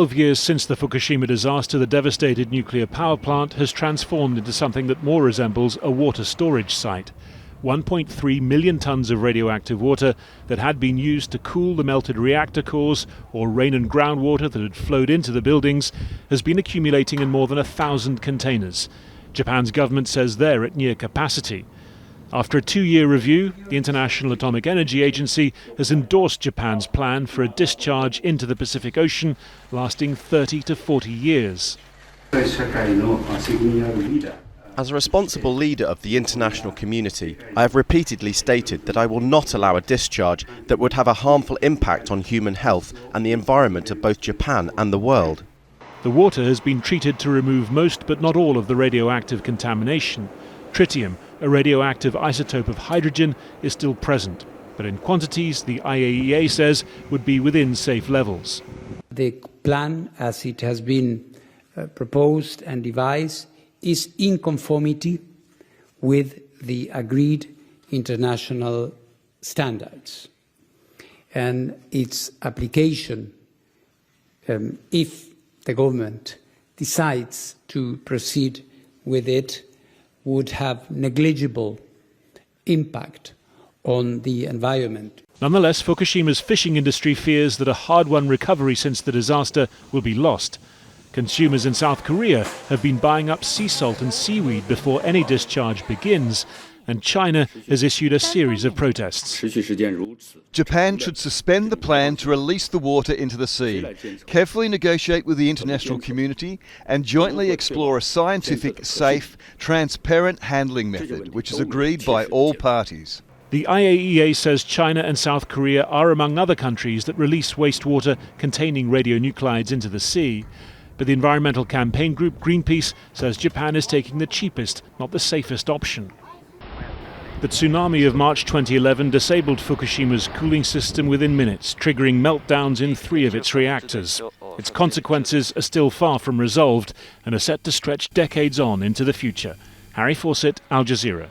12 years since the Fukushima disaster, the devastated nuclear power plant has transformed into something that more resembles a water storage site. 1.3 million tons of radioactive water that had been used to cool the melted reactor cores or rain and groundwater that had flowed into the buildings has been accumulating in more than 1,000 containers. Japan's government says they're at near capacity. After a 2-year review, the International Atomic Energy Agency has endorsed Japan's plan for a discharge into the Pacific Ocean lasting 30 to 40 years. As a responsible leader of the international community, I have repeatedly stated that I will not allow a discharge that would have a harmful impact on human health and the environment of both Japan and the world. The water has been treated to remove most but not all of the radioactive contamination. Tritium, a radioactive isotope of hydrogen, is still present, but in quantities the IAEA says would be within safe levels. The plan, as it has been proposed and devised, is in conformity with the agreed international standards. And its application, if the government decides to proceed with it, would have negligible impact on the environment. Nonetheless, Fukushima's fishing industry fears that a hard-won recovery since the disaster will be lost. Consumers in South Korea have been buying up sea salt and seaweed before any discharge begins, and China has issued a series of protests. Japan should suspend the plan to release the water into the sea, carefully negotiate with the international community, and jointly explore a scientific, safe, transparent handling method, which is agreed by all parties. The IAEA says China and South Korea are among other countries that release wastewater containing radionuclides into the sea. But the environmental campaign group Greenpeace says Japan is taking the cheapest, not the safest option. The tsunami of March 2011 disabled Fukushima's cooling system within minutes, triggering meltdowns in 3 of its reactors. Its consequences are still far from resolved and are set to stretch decades on into the future. Harry Fawcett, Al Jazeera.